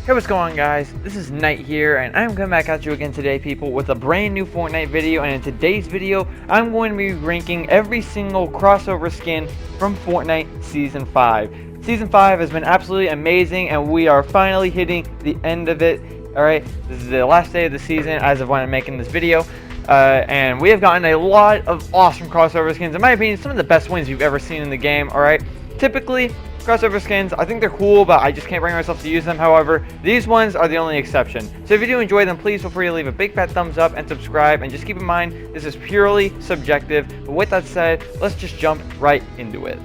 Hey, what's going on, guys? This is Knight here, and I'm coming back at you again today, people, with a brand new Fortnite video. And in today's video, I'm going to be ranking every single crossover skin from Fortnite Season 5. Season 5 has been absolutely amazing, and we are finally hitting the end of it. Alright, this is the last day of the season as of when I'm making this video. And we have gotten a lot of awesome crossover skins. In my opinion, some of the best ones you've ever seen in the game, alright? Typically, crossover skins, I think they're cool, but I just can't bring myself to use them. However, these ones are the only exception. So if you do enjoy them, please feel free to leave a big fat thumbs up and subscribe. And just keep in mind, this is purely subjective. But with that said, let's just jump right into it.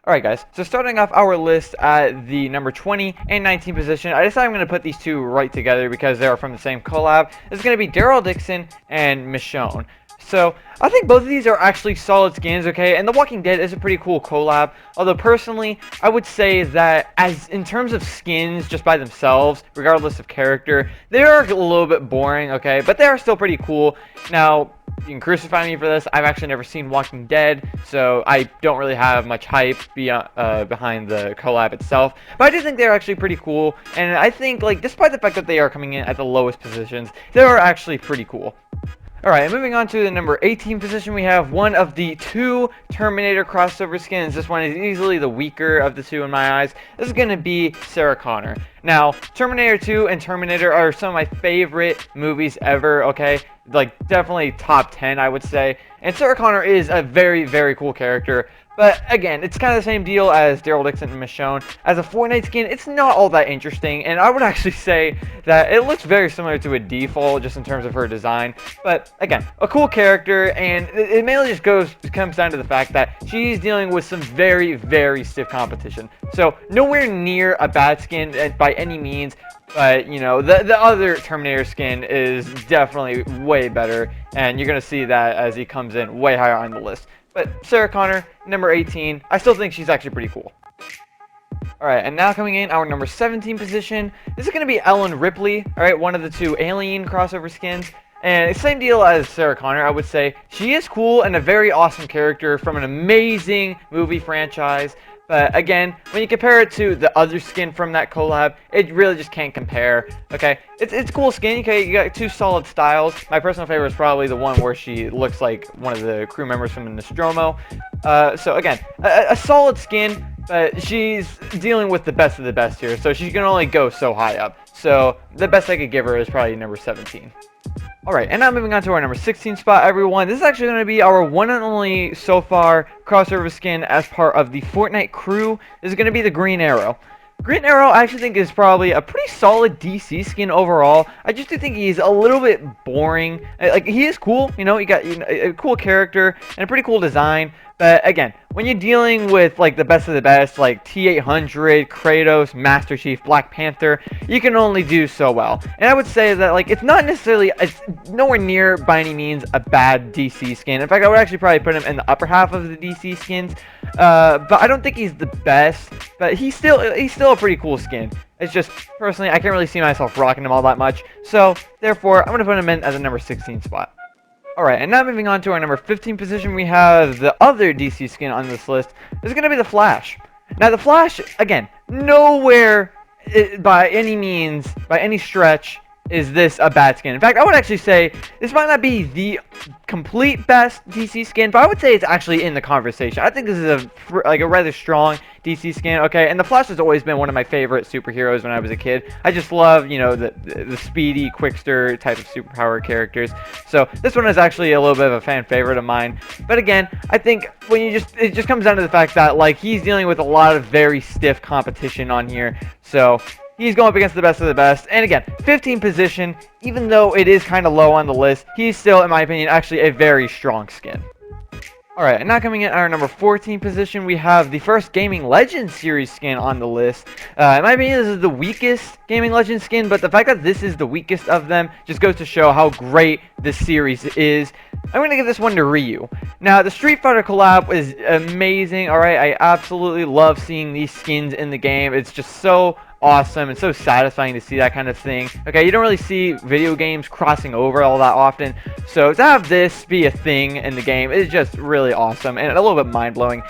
Alright guys, so starting off our list at the number 20 and 19 position, I decided I'm going to put these two right together because they are from the same collab. This is going to be Daryl Dixon and Michonne. So, I think both of these are actually solid skins, okay? And The Walking Dead is a pretty cool collab. Although, personally, I would say that as in terms of skins just by themselves, regardless of character, they are a little bit boring, okay? But they are still pretty cool. Now, you can crucify me for this. I've actually never seen Walking Dead, so I don't really have much hype behind the collab itself. But I do think they're actually pretty cool. And I think, like, despite the fact that they are coming in at the lowest positions, they are actually pretty cool. Alright, moving on to the number 18 position, we have one of the two Terminator crossover skins. This one is easily the weaker of the two in my eyes. This is going to be Sarah Connor. Now, Terminator 2 and Terminator are some of my favorite movies ever, okay? Like, definitely top 10, I would say. And Sarah Connor is a very, very cool character. But again, it's kind of the same deal as Daryl Dixon and Michonne. As a Fortnite skin, it's not all that interesting, and I would actually say that it looks very similar to a default just in terms of her design. But again, a cool character, and it mainly just comes down to the fact that she's dealing with some very, very stiff competition. So nowhere near a bad skin by any means. But, you know, the other Terminator skin is definitely way better, and you're going to see that as he comes in way higher on the list. But Sarah Connor, number 18, I still think she's actually pretty cool. Alright, and now coming in our number 17 position, this is going to be Ellen Ripley, alright, one of the two Alien crossover skins. And same deal as Sarah Connor, I would say. She is cool and a very awesome character from an amazing movie franchise. But again, when you compare it to the other skin from that collab, it really just can't compare. Okay, it's a cool skin. Okay, you got two solid styles. My personal favorite is probably the one where she looks like one of the crew members from the Nostromo. So again, a solid skin, but she's dealing with the best of the best here, so she can only go so high up. So the best I could give her is probably number 17. Alright, and now moving on to our number 16 spot, everyone. This is actually going to be our one and only, so far, crossover skin as part of the Fortnite crew. This is going to be the Green Arrow. Green Arrow, I actually think, is probably a pretty solid DC skin overall. I just do think he's a little bit boring. Like, he is cool, you know, he got a cool character and a pretty cool design. But again, when you're dealing with like the best of the best, like T-800, Kratos, Master Chief, Black Panther, you can only do so well. And I would say that like it's nowhere near by any means a bad DC skin. In fact, I would actually probably put him in the upper half of the DC skins. But I don't think he's the best. But he's still a pretty cool skin. It's just personally, I can't really see myself rocking him all that much. So therefore, I'm gonna put him in as a number 16 spot. Alright, and now moving on to our number 15 position, we have the other DC skin on this list. This is going to be the Flash. Now, the Flash, again, nowhere by any means, by any stretch, is this a bad skin. In fact, I would actually say this might not be the complete best DC skin, but I would say it's actually in the conversation. I think this is a rather strong DC skin, okay? And the Flash has always been one of my favorite superheroes when I was a kid. I just love, you know, the speedy, quickster type of superpower characters. So this one is actually a little bit of a fan favorite of mine. But again, I think when it just comes down to the fact that like he's dealing with a lot of very stiff competition on here. So he's going up against the best of the best. And again, 15 position, even though it is kind of low on the list, he's still, in my opinion, actually a very strong skin. Alright, and now coming in at our number 14 position, we have the first Gaming Legends series skin on the list. In my opinion, this is the weakest Gaming Legends skin, but the fact that this is the weakest of them just goes to show how great this series is. I'm going to give this one to Ryu. Now, the Street Fighter collab is amazing, alright? I absolutely love seeing these skins in the game. It's just so awesome and so satisfying to see that kind of thing. Okay, you don't really see video games crossing over all that often, so to have this be a thing in the game is just really awesome and a little bit mind-blowing.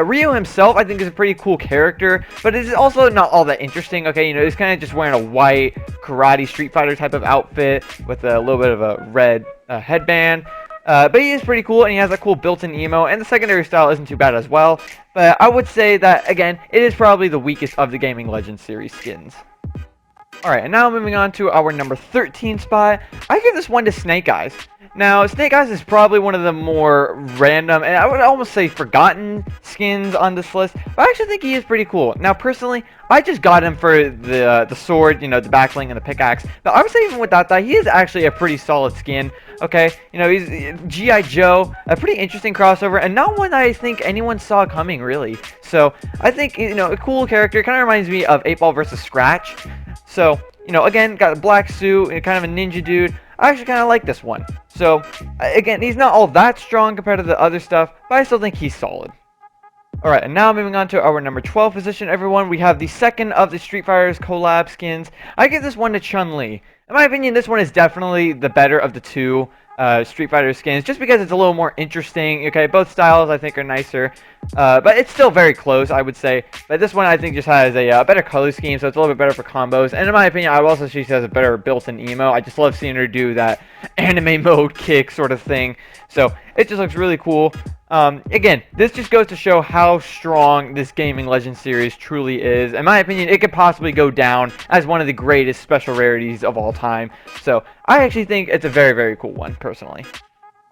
Ryu himself, I think, is a pretty cool character, but it's also not all that interesting. Okay, you know, he's kind of just wearing a white karate Street Fighter type of outfit with a little bit of a red headband. But he is pretty cool, and he has a cool built-in emo, and the secondary style isn't too bad as well. But I would say that, again, it is probably the weakest of the Gaming Legends series skins. Alright, and now moving on to our number 13 spot, I give this one to Snake Eyes. Now, Snake Eyes is probably one of the more random, and I would almost say forgotten skins on this list, but I actually think he is pretty cool. Now, personally, I just got him for the sword, you know, the backbling and the pickaxe, but I would say even without that, he is actually a pretty solid skin, okay? You know, he's G.I. Joe, a pretty interesting crossover, and not one that I think anyone saw coming, really. So, I think, you know, a cool character, kind of reminds me of 8-Ball vs. Scratch. So, you know, again, got a black suit, and kind of a ninja dude. I actually kind of like this one. So, again, he's not all that strong compared to the other stuff, but I still think he's solid. Alright, and now moving on to our number 12 position, everyone, we have the second of the Street Fighter's collab skins. I give this one to Chun-Li. In my opinion, this one is definitely the better of the two Street Fighter skins, just because it's a little more interesting. Okay, both styles I think are nicer, but it's still very close, I would say. But this one I think just has a better color scheme, so it's a little bit better for combos. And in my opinion, I would also say she has a better built-in emo. I just love seeing her do that anime mode kick sort of thing. So it just looks really cool. Again, this just goes to show how strong this Gaming Legends series truly is. In my opinion, it could possibly go down as one of the greatest special rarities of all time. So I actually think it's a very, very cool one, personally.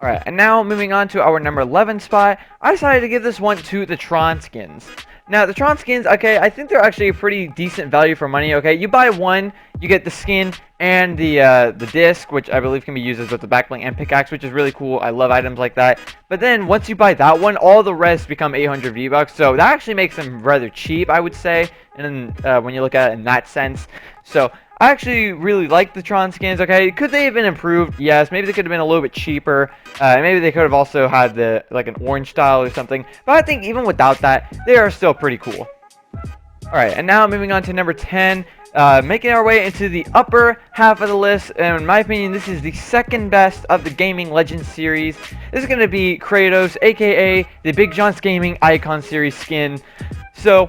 Alright, and now moving on to our number 11 spot, I decided to give this one to the Tron skins. Now, the Tron skins, okay, I think they're actually a pretty decent value for money, okay? You buy one, you get the skin and the disc, which I believe can be used as both the backbling and pickaxe, which is really cool. I love items like that. But then, once you buy that one, all the rest become 800 V-Bucks, so that actually makes them rather cheap, I would say, and when you look at it in that sense. So, I actually really like the Tron skins, okay? Could they have been improved? Yes. Maybe they could have been a little bit cheaper. Maybe they could have also had like an orange style or something. But I think even without that, they are still pretty cool. Alright, and now moving on to number 10. Making our way into the upper half of the list, and in my opinion, this is the second best of the Gaming Legends series. This is going to be Kratos, aka the Big John's Gaming Icon series skin. So,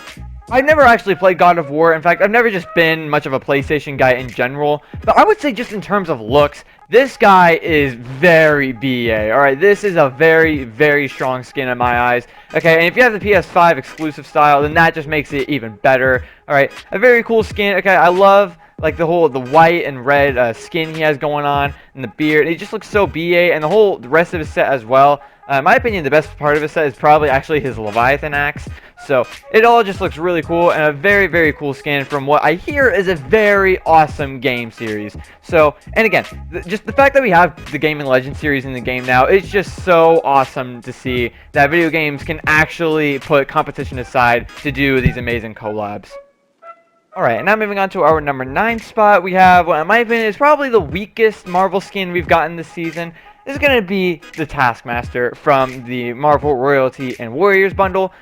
I've never actually played God of War. In fact, I've never just been much of a PlayStation guy in general. But I would say just in terms of looks, this guy is very BA. Alright, this is a very, very strong skin in my eyes. Okay, and if you have the PS5 exclusive style, then that just makes it even better. Alright, a very cool skin. Okay, I love like the white and red skin he has going on, and the beard. It just looks so BA, and the rest of his set as well. In my opinion, the best part of his set is probably actually his Leviathan axe. So, it all just looks really cool, and a very, very cool skin from what I hear is a very awesome game series. So, and again, just the fact that we have the Gaming Legends series in the game now, it's just so awesome to see that video games can actually put competition aside to do these amazing collabs. Alright, and now moving on to our number 9 spot, we have what in my opinion is probably the weakest Marvel skin we've gotten this season. This is going to be the Taskmaster from the Marvel Royalty and Warriors bundle.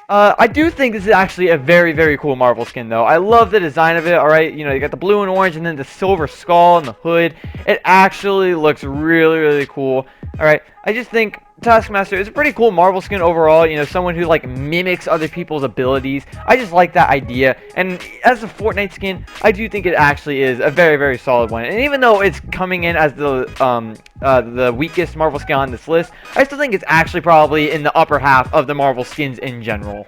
I do think this is actually a very, very cool Marvel skin, though. I love the design of it, alright? You know, you got the blue and orange and then the silver skull and the hood. It actually looks really, really cool. Alright, I just think Taskmaster is a pretty cool Marvel skin overall, you know, someone who like mimics other people's abilities. I just like that idea, and as a Fortnite skin, I do think it actually is a very, very solid one. And even though it's coming in as the weakest Marvel skin on this list, I still think it's actually probably in the upper half of the Marvel skins in general.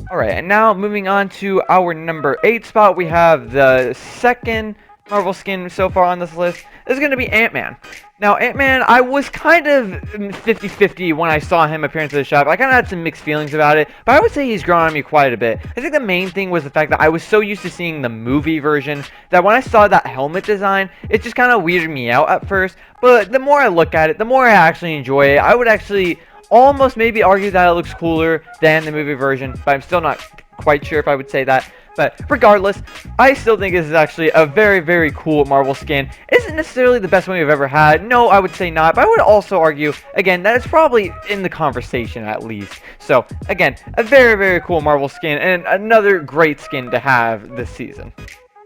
Alright, and now moving on to our number 8 spot, we have the second Marvel skin so far on this list. This is going to be Ant-Man. Now, Ant-Man, I was kind of 50-50 when I saw him appear into the shop. I kind of had some mixed feelings about it, but I would say he's grown on me quite a bit. I think the main thing was the fact that I was so used to seeing the movie version that when I saw that helmet design, it just kind of weirded me out at first. But the more I look at it, the more I actually enjoy it. I would actually almost maybe argue that it looks cooler than the movie version, but I'm still not quite sure if I would say that. But regardless, I still think this is actually a very cool Marvel skin. Isn't necessarily the best one we've ever had. No, I would say not. But I would also argue, again, that it's probably in the conversation at least. So, again, a very cool Marvel skin and another great skin to have this season.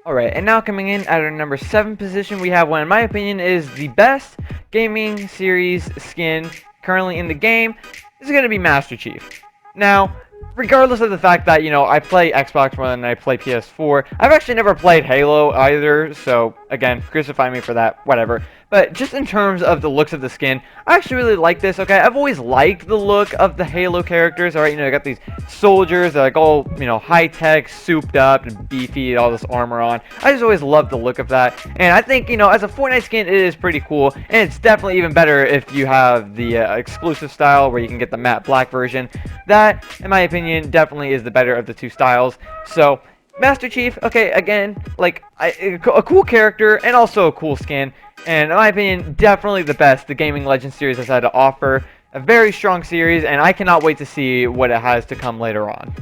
Alright, and now coming in at our number 7 position, we have one, in my opinion, is the best gaming series skin currently in the game. This is going to be Master Chief. Now, regardless of the fact that, you know, I play Xbox more than I play PS4, I've actually never played Halo either, so, again, crucify me for that, whatever. But just in terms of the looks of the skin, I actually really like this, okay? I've always liked the look of the Halo characters, alright? You know, you got these soldiers that are like all, you know, high-tech, souped up, and beefy, all this armor on. I just always loved the look of that. And I think, you know, as a Fortnite skin, it is pretty cool. And it's definitely even better if you have the exclusive style where you can get the matte black version. That, in my opinion, definitely is the better of the two styles. So, Master Chief, okay, again, like, a cool character and also a cool skin. And in my opinion, definitely the best the Gaming Legends series has had to offer. A very strong series, and I cannot wait to see what it has to come later on.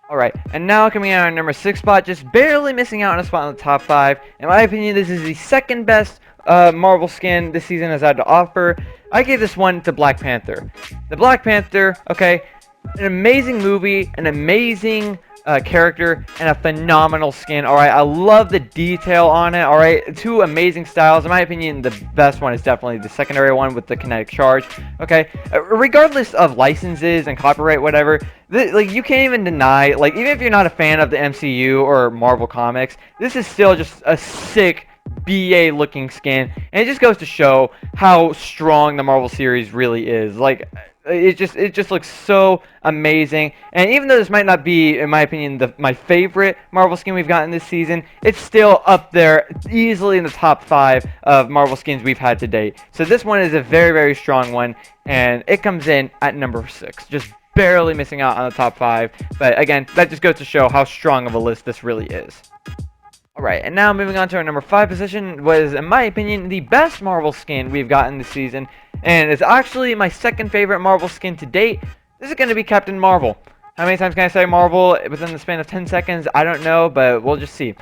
Alright, and now coming out on our number 6 spot, just barely missing out on a spot in the top 5. In my opinion, this is the second best Marvel skin this season has had to offer. I gave this one to Black Panther. The Black Panther, okay, an amazing movie, an amazing character, and a phenomenal skin. Alright, I love the detail on it. Alright, two amazing styles. In my opinion, the best one is definitely the secondary one with the kinetic charge. Okay, regardless of licenses and copyright, whatever, like, you can't even deny, like, even if you're not a fan of the MCU or Marvel Comics, this is still just a sick BA looking skin, and it just goes to show how strong the Marvel series really is. Like, it just looks so amazing. And even though this might not be, in my opinion, my favorite Marvel skin we've gotten this season, it's still up there easily in the top 5 of Marvel skins we've had to date. So this one is a very strong one, and it comes in at number 6, just barely missing out on the top 5. But again, that just goes to show how strong of a list this really is. Alright, and now moving on to our number 5 position was, in my opinion, the best Marvel skin we've gotten this season. And it's actually my second favorite Marvel skin to date. This is going to be Captain Marvel. How many times can I say Marvel within the span of 10 seconds? I don't know, but we'll just see.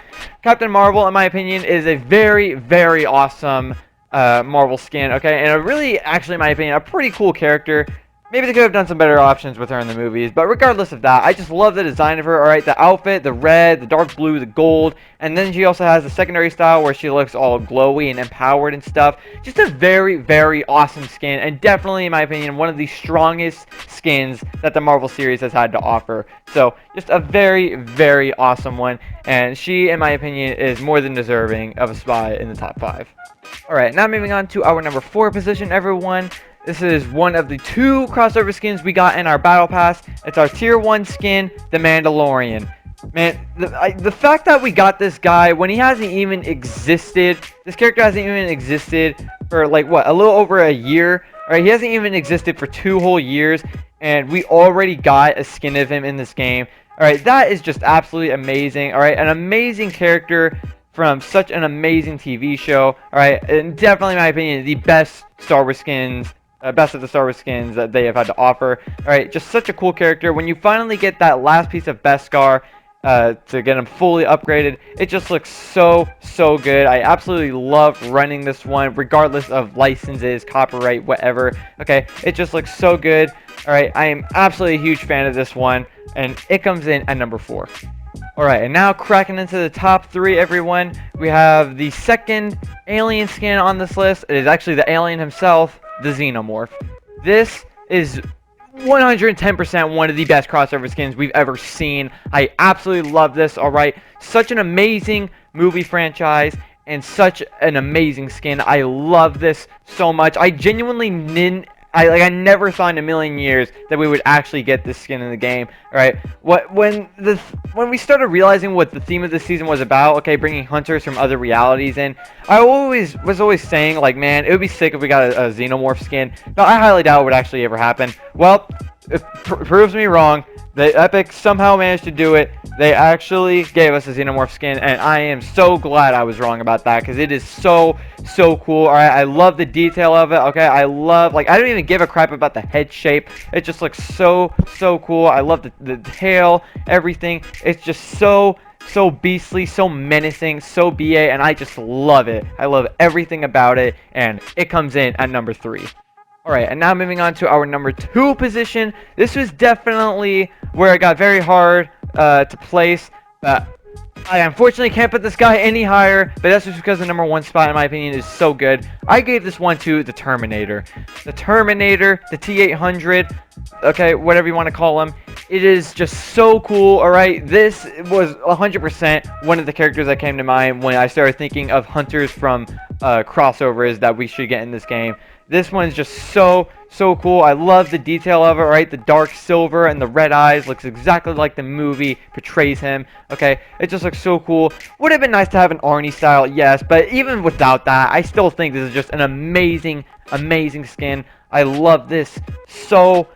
Captain Marvel, in my opinion, is a very awesome Marvel skin, okay? And a really, actually, in my opinion, a pretty cool character. Maybe they could have done some better options with her in the movies, but regardless of that, I just love the design of her. Alright, the outfit, the red, the dark blue, the gold, and then she also has the secondary style where she looks all glowy and empowered and stuff. Just a very awesome skin, and definitely, in my opinion, one of the strongest skins that the Marvel series has had to offer. So, just a very awesome one, and she, in my opinion, is more than deserving of a spot in the top 5. Alright, now moving on to our number 4 position, everyone. This is one of the 2 crossover skins we got in our Battle Pass. It's our Tier 1 skin, the Mandalorian. Man, the fact that we got this guy when he hasn't even existed, this character hasn't even existed for, like, what, a little over a year? Alright, he hasn't even existed for 2 whole years, and we already got a skin of him in this game. Alright, that is just absolutely amazing. Alright, an amazing character from such an amazing TV show. Alright, and definitely, in my opinion, the best Star Wars skins. Best of the Star Wars skins that they have had to offer. Alright, just such a cool character. When you finally get that last piece of Beskar to get him fully upgraded, it just looks so good. I absolutely love running this one, regardless of licenses, copyright, whatever. Okay, it just looks so good. Alright, I am absolutely a huge fan of this one, and it comes in at number 4. Alright, and now cracking into the top 3, everyone, we have the second alien skin on this list. It is actually the alien himself, the Xenomorph. This is 110% one of the best crossover skins we've ever seen. I absolutely love this, alright? Such an amazing movie franchise and such an amazing skin. I love this so much. I genuinely I never thought in a million years that we would actually get this skin in the game. Alright, when we started realizing what the theme of this season was about, okay, bringing hunters from other realities in, I was always saying, like, man, it would be sick if we got a Xenomorph skin. But I highly doubt it would actually ever happen. Well, it proves me wrong. Epic somehow managed to do it. They actually gave us a Xenomorph skin, and I am so glad I was wrong about that, because it is so cool. Alright, I love the detail of it, okay? I love, like, I don't even give a crap about the head shape. It just looks so cool. I love the tail, everything. It's just so beastly, so menacing, so BA, and I just love it. I love everything about it, and it comes in at number 3. Alright, and now moving on to our number 2 position. This was definitely where it got very hard to place. I unfortunately can't put this guy any higher, but that's just because the number 1 spot, in my opinion, is so good. I gave this one to the Terminator. The Terminator, the T-800, okay, whatever you want to call him. It is just so cool, alright? This was 100% one of the characters that came to mind when I started thinking of hunters from crossovers that we should get in this game. This one's just so cool. I love the detail of it, right? The dark silver and the red eyes looks exactly like the movie portrays him. Okay, it just looks so cool. Would have been nice to have an Arnie style, yes, but even without that, I still think this is just an amazing skin. I love this so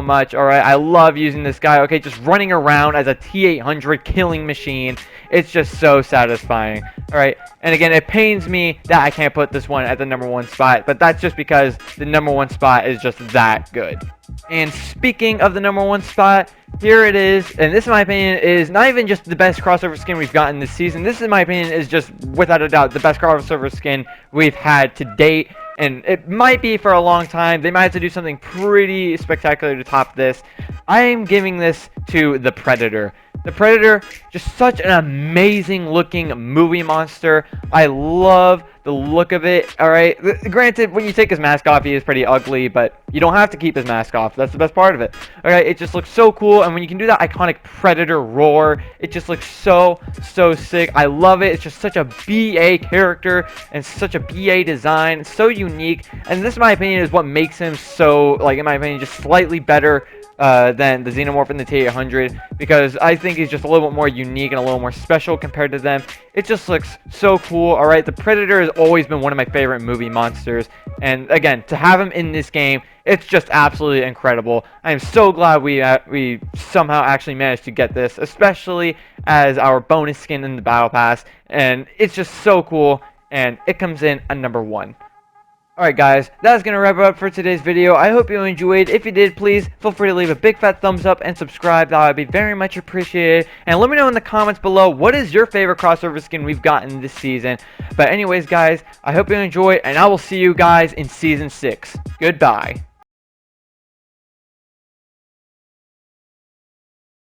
much, alright? I love using this guy, okay? Just running around as a T-800 killing machine. It's just so satisfying, alright? And again, it pains me that I can't put this one at the number 1 spot, but that's just because the number 1 spot is just that good. And speaking of the number 1 spot, here it is, and this in my opinion is not even just the best crossover skin we've gotten this season. This in my opinion is just, without a doubt, the best crossover skin we've had to date. And it might be for a long time. They might have to do something pretty spectacular to top this. I am giving this to the Predator. The Predator, just such an amazing looking movie monster. I love the look of it, alright? Granted, when you take his mask off, he is pretty ugly, but you don't have to keep his mask off. That's the best part of it. Alright, it just looks so cool, and when you can do that iconic Predator roar, it just looks so sick. I love it. It's just such a BA character, and such a BA design. So unique, and this, in my opinion, is what makes him so, like, in my opinion, just slightly better than the Xenomorph and the T-800, because I think he's just a little bit more unique and a little more special compared to them. It just looks so cool. Alright, the Predator has always been one of my favorite movie monsters, and again, to have him in this game, it's just absolutely incredible. I am so glad we somehow actually managed to get this, especially as our bonus skin in the Battle Pass, and it's just so cool, and it comes in at number 1. Alright guys, that's going to wrap it up for today's video. I hope you enjoyed. If you did, please feel free to leave a big fat thumbs up and subscribe. That would be very much appreciated. And let me know in the comments below, what is your favorite crossover skin we've gotten this season. But anyways guys, I hope you enjoy, and I will see you guys in Season 6. Goodbye.